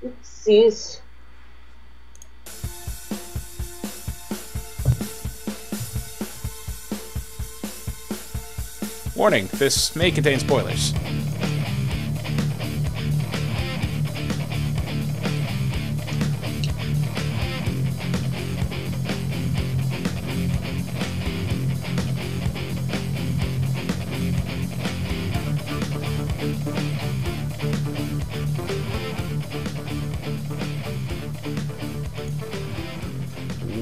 Oopsies. Warning, this may contain spoilers.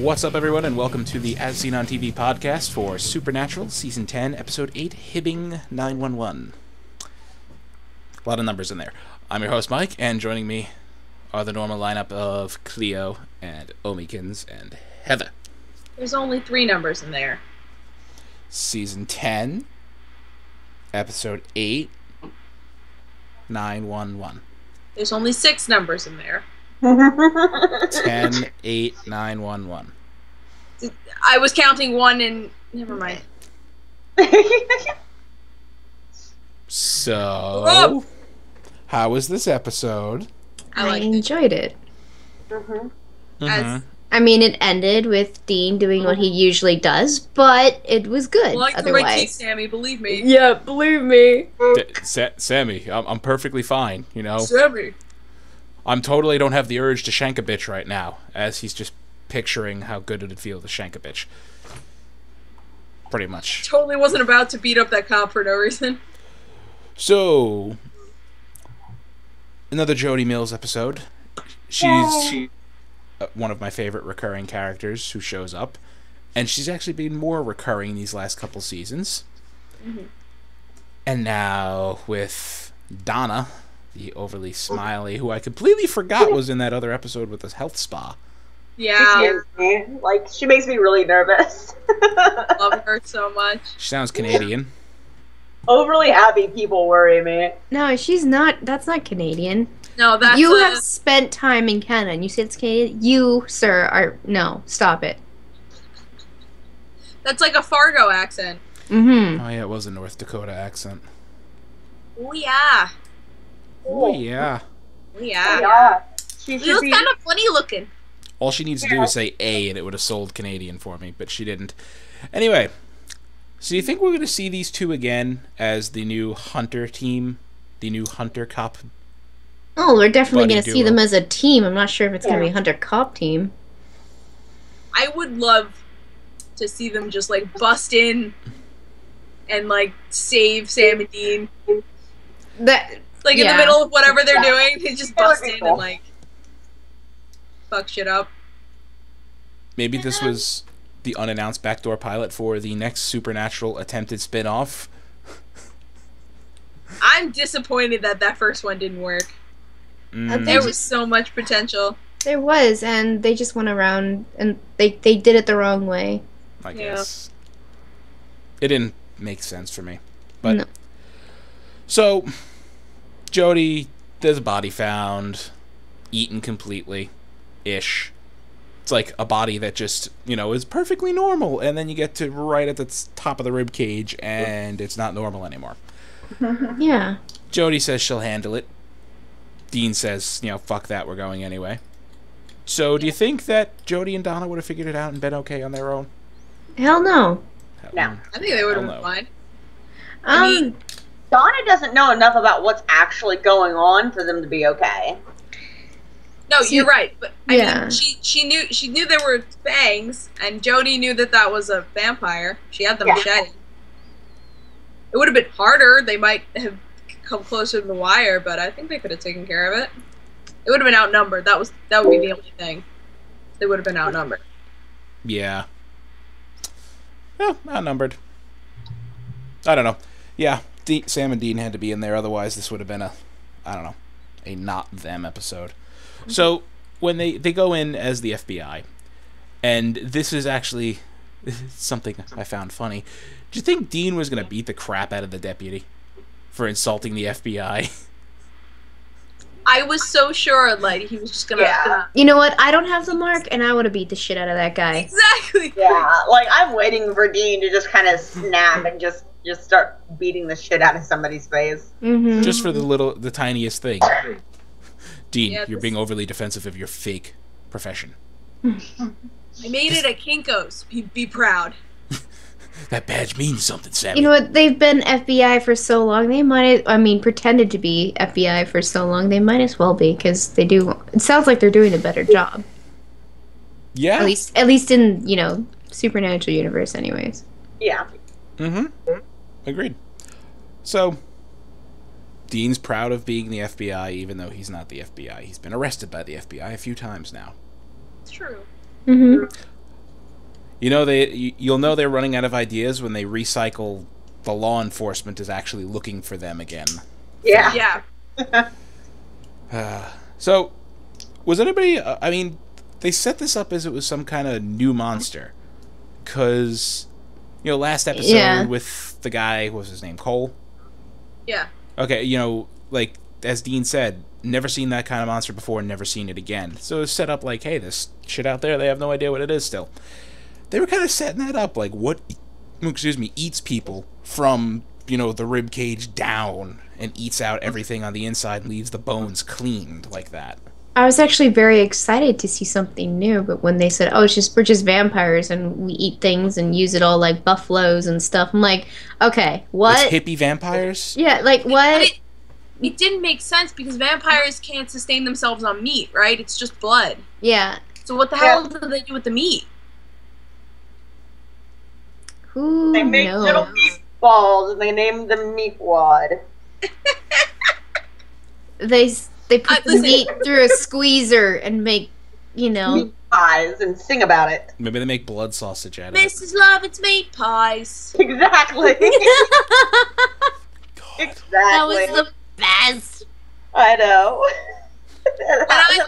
What's up, everyone, and welcome to the As Seen on TV podcast for Supernatural, Season 10, Episode 8, Hibbing 911. A lot of numbers in there. I'm your host, Mike, and joining me are the normal lineup of Cleo and Omikins and Heather. There's only 3 numbers in there. Season 10, Episode 8, 911. There's only 6 numbers in there. 10, 8, 911. I was counting 1 and... Never mind. So, how was this episode? I enjoyed it. As, I mean, it ended with Dean doing what he usually does, but it was good. like the otherwise. right teeth, Sammy, believe me. Yeah, believe me. Sammy, I'm perfectly fine, you know? Sammy. I'm totally don't have the urge to shank a bitch right now, as he's just picturing how good it'd feel to shank a bitch. Pretty much. Totally wasn't about to beat up that cop for no reason. So, another Jody Mills episode. She's one of my favorite recurring characters who shows up, and she's actually been more recurring these last couple seasons. Mm-hmm. And now with Donna, the overly smiley, who I completely forgot was in that other episode with the health spa. Yeah. Like, she makes me really nervous. Love her so much. She sounds Canadian. Overly happy people worry me. No, she's not. That's not Canadian. No, that's You have spent time in Canada, and you say it's Canadian. You, sir, are... No, stop it. That's like a Fargo accent. Mm-hmm. Oh yeah, it was a North Dakota accent. Oh, yeah. Oh yeah. Oh, yeah. Yeah. She She should was be... kind of funny looking. All she needs to do is say A, and it would have sold Canadian for me, but she didn't. Anyway, so you think we're going to see these two again as the new Hunter team? The new Hunter cop? Oh, we're definitely Buddy going to see duo. them as a team. I'm not sure if it's going to be a Hunter Cop team. I would love to see them just, like, bust in and, like, save Sam and Dean. That... Like, in Yeah. the middle of whatever they're doing, they just That would bust be in cool. and, like, fuck shit up. Maybe this was the unannounced backdoor pilot for the next Supernatural attempted spin-off. I'm disappointed that that first one didn't work. There was so much potential. There was, and they just went around, and they did it the wrong way. I Yeah. guess. It didn't make sense for me. But No. So, Jody, there's a body found, eaten completely-ish. It's like a body that just, you know, is perfectly normal, and then you get to right at the top of the rib cage, and it's not normal anymore. Yeah. Jody says she'll handle it. Dean says, you know, fuck that, we're going anyway. So, do you think that Jody and Donna would have figured it out and been okay on their own? Hell no. No. I think they would have Hell been no. fine. I mean- Donna doesn't know enough about what's actually going on for them to be okay. No, See, you're right. But I yeah. mean, she knew there were fangs, and Jody knew that that was a vampire. She had the Yeah. machete. It would have been harder. They might have come closer to the wire, but I think they could have taken care of it. It would have been outnumbered. That would be the only thing. They would have been outnumbered. Yeah. Yeah, outnumbered. I don't know. Yeah, Sam and Dean had to be in there, otherwise this would have been a not them episode. So, when they go in as the FBI, and this is actually something I found funny. Do you think Dean was going to beat the crap out of the deputy for insulting the FBI? I was so sure, like, he was just gonna... Yeah. You know what? I don't have the mark, and I would have beat the shit out of that guy. Exactly! Yeah, like, I'm waiting for Dean to just kind of snap and just start beating the shit out of somebody's face. Mm-hmm. Just for the tiniest thing. Dean, Yeah, you're this- being overly defensive of your fake profession. I made it at Kinko's. Be proud. That badge means something, Sammy. You know what? They've been FBI for so long. They might, I mean, pretended to be FBI for so long. They might as well be because they do. It sounds like they're doing a better job. Yeah. At least in supernatural universe, anyways. Yeah. Mm-hmm. Agreed. So, Dean's proud of being the FBI, even though he's not the FBI. He's been arrested by the FBI a few times now. It's true. Mm-hmm. You'll know they're running out of ideas when they recycle the law enforcement is actually looking for them again. Yeah. Yeah. So, was anybody... I mean, they set this up as it was some kind of new monster. Because, last episode with the guy, what was his name, Cole? Yeah. Okay, like, as Dean said, never seen that kind of monster before, never seen it again. So it's set up like, hey, this shit out there, they have no idea what it is still. They were kind of setting that up, like, what, eats people from, the rib cage down and eats out everything on the inside and leaves the bones cleaned like that. I was actually very excited to see something new, but when they said, "Oh, we're just vampires and we eat things and use it all like buffaloes and stuff," I'm like, "Okay, what?" It's hippie vampires? Yeah, like what? It didn't make sense because vampires can't sustain themselves on meat, right? It's just blood. Yeah. So what the hell do they do with the meat? Who They make knows? little meatballs and they name them meatwad. They put the listen. meat through a squeezer and make, Meat pies and sing about it. Maybe they make blood sausage out of it. Mrs. Love, it's meat pies. Exactly. God. Exactly. That was the best. I know.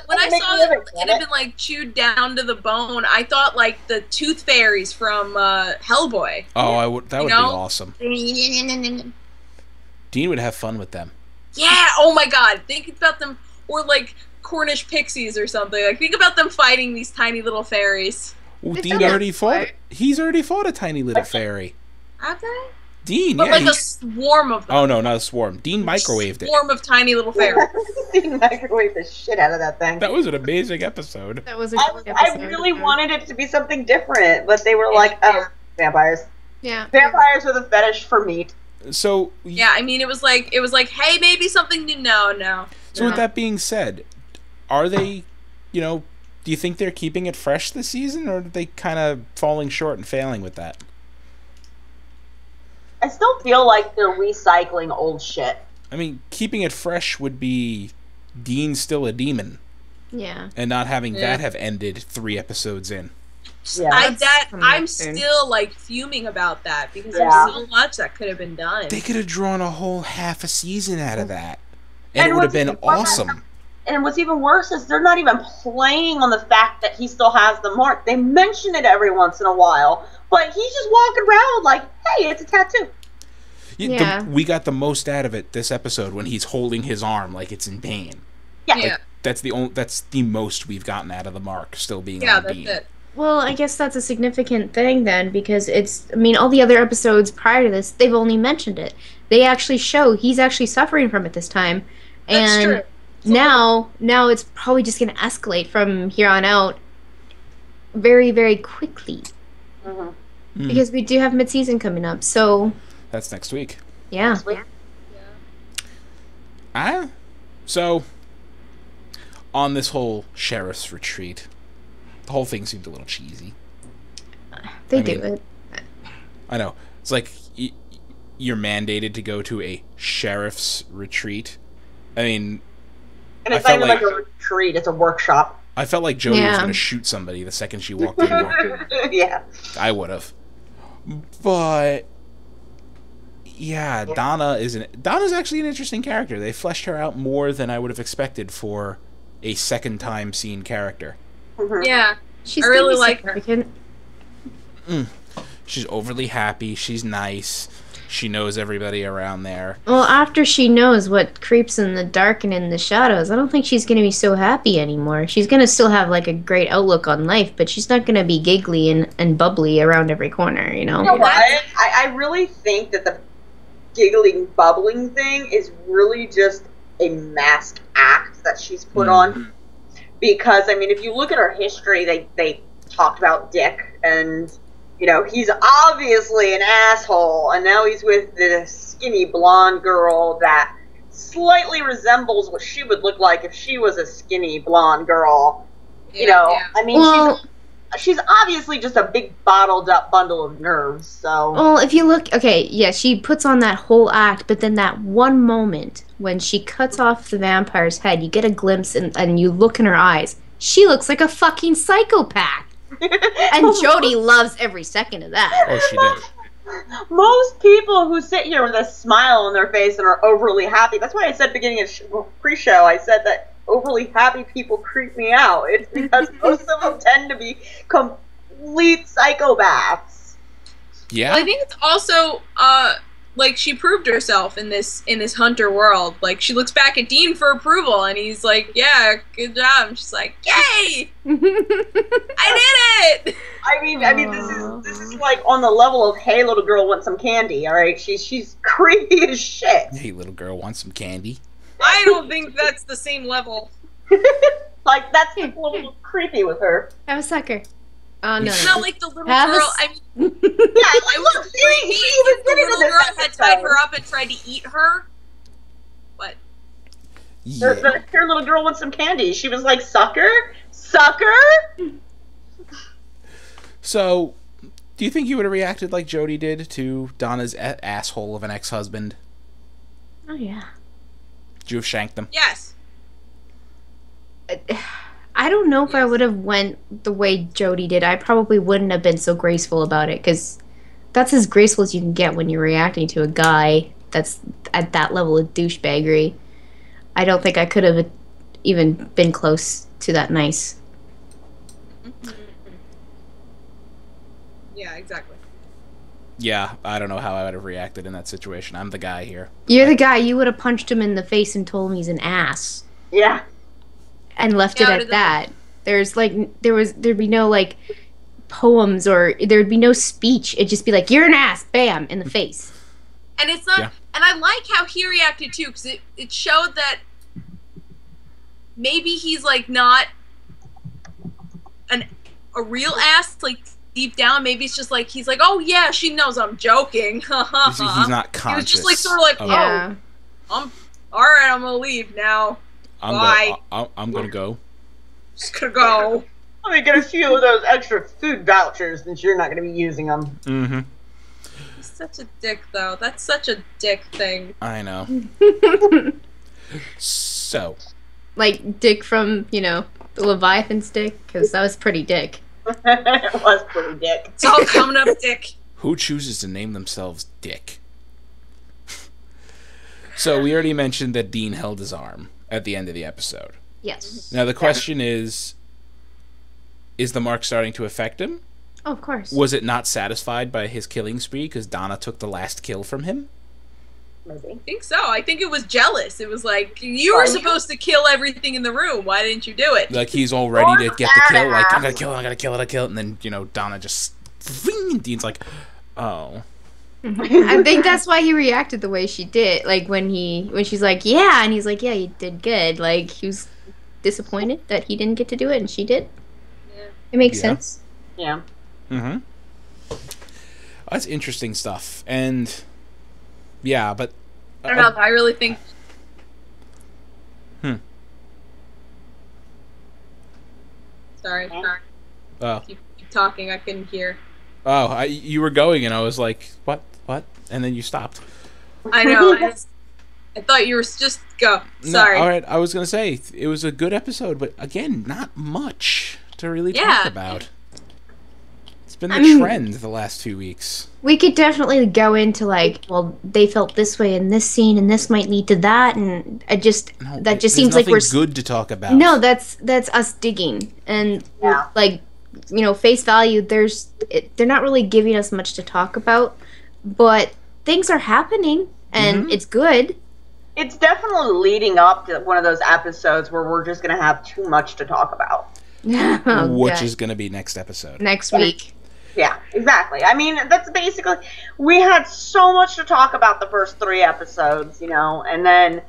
When I saw that it had been like chewed down to the bone, I thought like the tooth fairies from Hellboy. Oh, that would be know? awesome. Yeah, Dean would have fun with them. oh my god. Think about them, or like Cornish pixies or something. Like think about them fighting these tiny little fairies. Well, They've Dean done already that fought. before. He's already fought a tiny little fairy. Have they? Dean, But yeah. like a swarm of them. Oh no, not a swarm. Dean microwaved it. Swarm of tiny little fairies. Microwave the shit out of that thing. That was an amazing episode. That was a I good episode. really wanted it to be something different, but they were like, oh, vampires. Yeah. Vampires with a fetish for meat. So Yeah, I mean it was like hey, maybe something new. No. So with that being said, are they, do you think they're keeping it fresh this season, or are they kind of falling short and failing with that? I still feel like they're recycling old shit. I mean, keeping it fresh would be Dean still a demon, Yeah. and not having Yeah. that have ended 3 episodes in. Yeah. I'm still like fuming about that because Yeah. there's so much that could have been done. They could have drawn a whole half a season out of that, and it And would have what's been even worse- awesome. And what's even worse is they're not even playing on the fact that he still has the mark. They mention it every once in a while, but he's just walking around like, hey, it's a tattoo. Yeah. We got the most out of it this episode when he's holding his arm like it's in pain. Yeah. Yeah. That's the most we've gotten out of the mark still being Yeah, on that's Dean. it. Well, I guess that's a significant thing then, because all the other episodes prior to this, they've only mentioned it. They actually show he's actually suffering from it this time. That's And true. now it's probably just going to escalate from here on out very, very quickly. Mm-hmm. Because we do have mid-season coming up, so That's next week. yeah. So, on this whole sheriff's retreat, the whole thing seemed a little cheesy. They I do mean- it. I know. It's like you're mandated to go to a sheriff's retreat. I mean, And it's I not felt even like like- a retreat, it's a workshop. I felt like Jody was Yeah. going to shoot somebody the second she walked in there. Yeah. I would have. But yeah, Donna's actually an interesting character. They fleshed her out more than I would have expected for a second time seen character. Mhm. Yeah. She's I really gonna be like her. significant. She's overly happy. She's nice. She knows everybody around there. Well, after she knows what creeps in the dark and in the shadows, I don't think she's going to be so happy anymore. She's going to still have like a great outlook on life, but she's not going to be giggly and bubbly around every corner, you know? You know what? I really think that the giggling, bubbling thing is really just a mask act that she's put on. Because, I mean, if you look at her history, they talked about Dick, and, you know, he's obviously an asshole, and now he's with this skinny blonde girl that slightly resembles what she would look like if she was a skinny blonde girl. You know, I mean, she's obviously just a big bottled up bundle of nerves, so. Well, if you look, okay, yeah, she puts on that whole act, but then that one moment when she cuts off the vampire's head, you get a glimpse and you look in her eyes. She looks like a fucking psychopath. And Jody loves every second of that. Oh, she did. Most people who sit here with a smile on their face and are overly happy, that's why I said beginning of pre-show, I said that overly happy people creep me out. It's because most of them tend to be complete psychopaths. Yeah. Well, I think it's also like she proved herself in this hunter world. Like she looks back at Dean for approval, and he's like, "Yeah, good job." And she's like, "Yay, I did it!" I mean, this is like on the level of, "Hey, little girl, want some candy?" All right, she's creepy as shit. Hey, little girl, want some candy? I don't think that's the same level. Like, that's the level of creepy with her. Have a sucker. Oh, no. It's not like the little Have girl. I mean, Yeah, like, look, she even the did it in little this girl had episode. tied her up and tried to eat her. What? Yeah. Her little girl wants some candy. She was like, "Sucker? Sucker?" So, do you think you would have reacted like Jody did to Donna's asshole of an ex-husband? Oh, yeah. Would you have shanked them? Yes. I don't know if I would have went the way Jody did. I probably wouldn't have been so graceful about it, because that's as graceful as you can get when you're reacting to a guy that's at that level of douchebaggery. I don't think I could have even been close to that nice. Yeah, exactly. Yeah, I don't know how I would have reacted in that situation. I'm the guy here. You're the guy. You would have punched him in the face and told him he's an ass. Yeah. And left Yeah, it at that. There'd be no like poems, or there'd be no speech. It'd just be like, "You're an ass," bam, in the face. And it's not. Yeah. And I like how he reacted too, because it showed that maybe he's like not a real ass, like deep down. Maybe it's just like he's like, "Oh yeah, she knows I'm joking." He's not conscious. He was just like sort of like, of- Yeah. I'm all right. I'm gonna leave now. Bye. I'm gonna go. Just gonna go. Let me get a few of those extra food vouchers since you're not going to be using them. Mm-hmm. He's such a dick, though. That's such a dick thing. I know. So, Like Dick from, the Leviathan's Dick, because that was pretty dick. It was pretty dick. It's all coming up, dick. who chooses to name themselves Dick? So, we already mentioned that Dean held his arm at the end of the episode. Yes. Now, the question is the mark starting to affect him? Oh, of course. Was it not satisfied by his killing spree because Donna took the last kill from him? Maybe. I think so. I think it was jealous. It was like, you were supposed to kill everything in the room. Why didn't you do it? Like, he's all ready to get the kill. Like, I'm gonna kill it, I'm gonna kill it, I kill it. And then, Donna just... And Dean's like, oh. I think that's why he reacted the way she did. Like, when she's like, yeah, and he's like, yeah, you did good. Like, he was disappointed that he didn't get to do it, and she did. Yeah. It makes sense. Yeah. Mm-hmm. That's interesting stuff. And, yeah, but... I don't know. I really think... Sorry. Keep talking. I couldn't hear. Oh, you were going, and I was like, what? And then you stopped. I know. I thought you were just go. Sorry. No, all right, I was going to say, it was a good episode, but again, not much to really talk about. It's been the trend the last 2 weeks. We could definitely go into, like, well, they felt this way in this scene, and this might lead to that, and that just seems like we're good to talk about. No, that's us digging, and like, face value. They're not really giving us much to talk about, but things are happening, and it's good. It's definitely leading up to one of those episodes where we're just going to have too much to talk about. Which is going to be next episode. Next week. Yeah, exactly. I mean, that's basically... We had so much to talk about the first 3 episodes, and then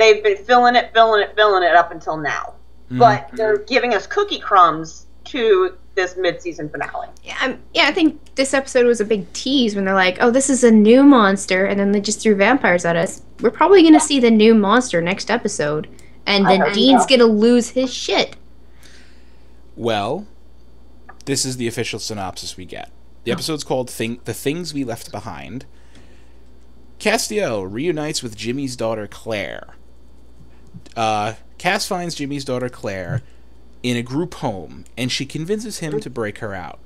they've been filling it up until now. But they're giving us cookie crumbs to this mid-season finale. Yeah, I think this episode was a big tease when they're like, oh, this is a new monster, and then they just threw vampires at us. We're probably going to see the new monster next episode, and then Dean's going to lose his shit. Well, this is the official synopsis we get. The episode's called The Things We Left Behind. Castiel reunites with Jimmy's daughter, Claire. Cass finds Jimmy's daughter, Claire, in a group home, and she convinces him to break her out.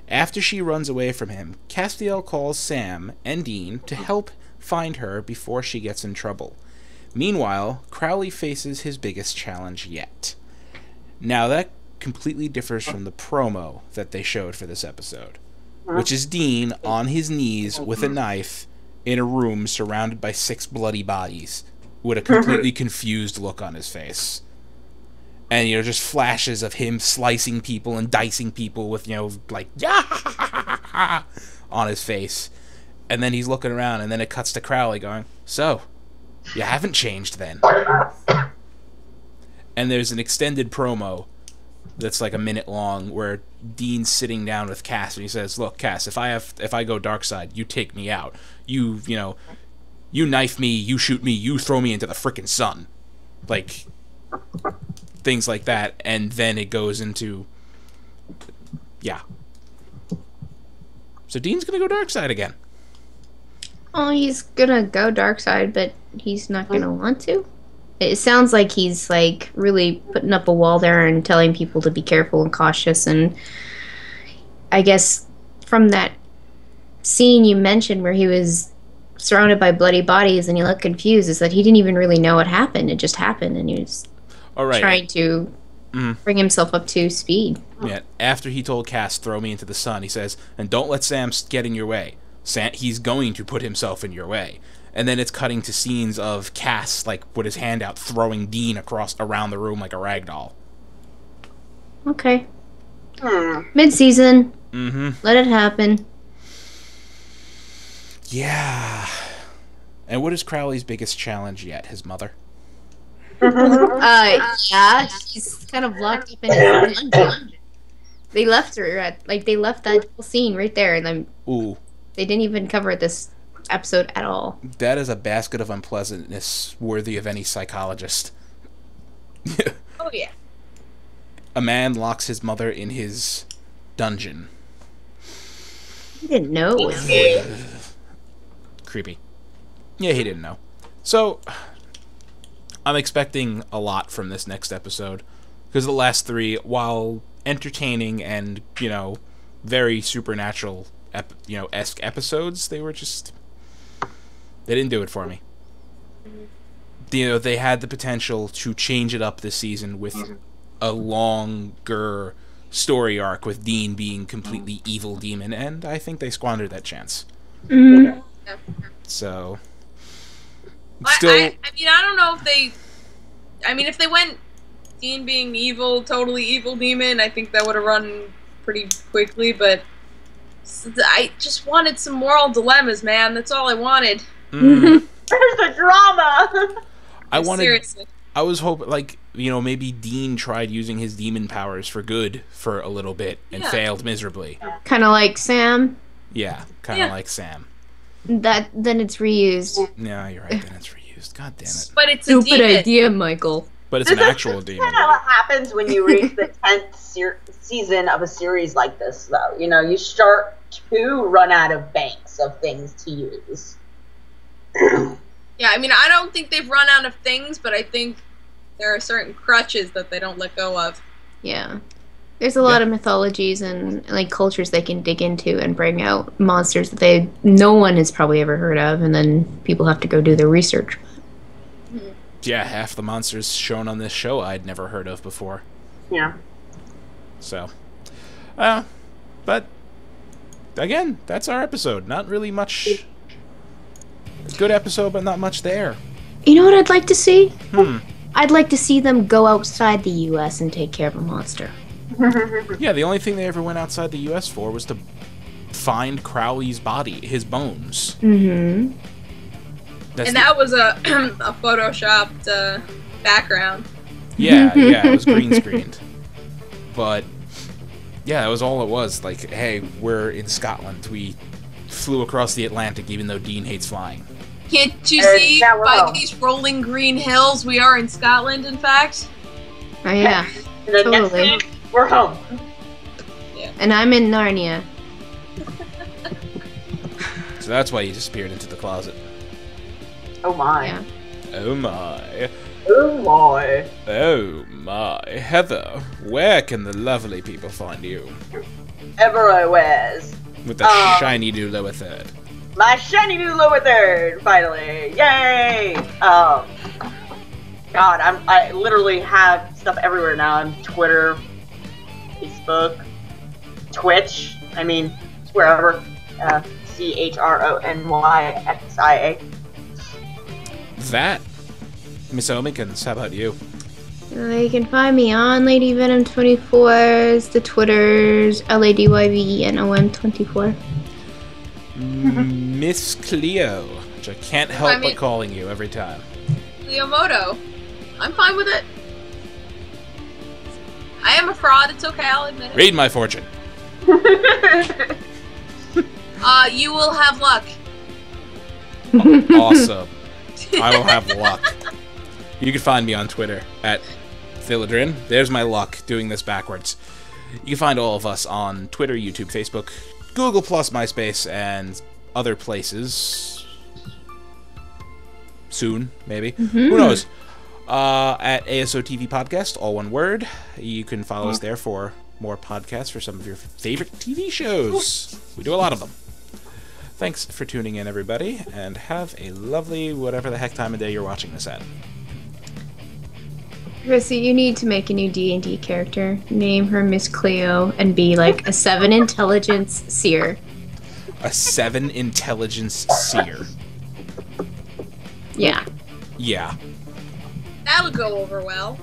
After she runs away from him, Castiel calls Sam and Dean to help find her before she gets in trouble. Meanwhile, Crowley faces his biggest challenge yet. Now, that completely differs from the promo that they showed for this episode, which is Dean on his knees with a knife in a room surrounded by 6 bloody bodies with a completely confused look on his face. And, just flashes of him slicing people and dicing people with, like, yeah, on his face. And then he's looking around, and then it cuts to Crowley going, so, you haven't changed then. And there's an extended promo that's like a minute long where Dean's sitting down with Cass, and he says, look, Cass, if I go dark side, you take me out. You knife me, you shoot me, you throw me into the frickin' sun. Like, things like that, and then it goes into, yeah. So Dean's gonna go dark side again. Oh, he's gonna go dark side, but he's not gonna want to? It sounds like he's, like, really putting up a wall there and telling people to be careful and cautious, and I guess from that scene you mentioned where he was surrounded by bloody bodies and he looked confused, is that he didn't even really know what happened. It just happened, and he was trying to bring himself up to speed. Yeah, after he told Cass, throw me into the sun, he says, and don't let Sam get in your way. He's going to put himself in your way. And then it's cutting to scenes of Cass, like, with his hand out, throwing Dean around the room like a rag doll. Okay. Mid-season. Let it happen. Yeah. And what is Crowley's biggest challenge yet? His mother? Yeah, she's kind of locked up in a dungeon. They left her they left that whole scene right there, and then they didn't even cover this episode at all. That is a basket of unpleasantness worthy of any psychologist. Oh, yeah. A man locks his mother in his dungeon. He didn't know. Creepy. Yeah, he didn't know. So, I'm expecting a lot from this next episode, because the last 3, while entertaining and, very supernatural, esque episodes, they were just... They didn't do it for me. They had the potential to change it up this season with a longer story arc with Dean being completely evil demon, and I think they squandered that chance. So, still... I don't know if they... if they went Dean being evil, totally evil demon, I think that would have run pretty quickly, but I just wanted some moral dilemmas, man. That's all I wanted. Where's the drama? Seriously. I was hoping, maybe Dean tried using his demon powers for good for a little bit and failed miserably. Kind of like Sam. Yeah, kind of like Sam. Then it's reused. Yeah, you're right. Then it's reused. God damn it. But it's a stupid idea, Michael. But it's an actual demon. That's kind of what happens when you reach the 10th season of a series like this, though. You start to run out of banks of things to use. Yeah, I don't think they've run out of things, but I think there are certain crutches that they don't let go of. Yeah. There's a lot of mythologies and cultures they can dig into and bring out monsters that no one has probably ever heard of, and then people have to go do their research. Yeah, half the monsters shown on this show I'd never heard of before. Yeah. So, but again, that's our episode. Not really much. Good episode, but not much there. You know what I'd like to see? I'd like to see them go outside the U.S. and take care of a monster. Yeah, the only thing they ever went outside the U.S. for was to find Crowley's body, his bones. And that was a a photoshopped background. Yeah, it was green screened. But yeah, that was all it was. Like, hey, we're in Scotland. We flew across the Atlantic, even though Dean hates flying. Can't you see by these rolling green hills we are in Scotland, in fact? Oh, yeah. And then next Totally. thing, we're home. Yeah. And I'm in Narnia. So that's why you disappeared into the closet. Oh my. Yeah. Oh my. Oh my. Oh my. Heather, where can the lovely people find you? Everywhere. With the shiny new lower third. My shiny new lower third, finally. Yay! God, I literally have stuff everywhere now. I'm Twitter, Facebook, Twitch. I mean, it's wherever. CHRONYXIA. That, Miss Omikins, how about you? You can find me on Lady Venom 24s, the Twitters, LADYVENOM24. Miss Cleo, which I can't help but calling you every time. Leomoto. I'm fine with it. I am a fraud, it's okay, I'll admit it. Read my fortune. You will have luck. Awesome. I will have luck. You can find me on Twitter at Philodrin. There's my luck, doing this backwards. You can find all of us on Twitter, YouTube, Facebook, Google+, MySpace, and other places. Soon, maybe. Who knows? At ASOTV Podcast, all one word. You can follow us there for more podcasts for some of your favorite TV shows. We do a lot of them. Thanks for tuning in, everybody, and have a lovely whatever the heck time of day you're watching this at. Chrissy, you need to make a new D&D character. Name her Miss Cleo and be like a 7 intelligence seer. A 7 intelligence seer. Yeah. Yeah. That'll go over well.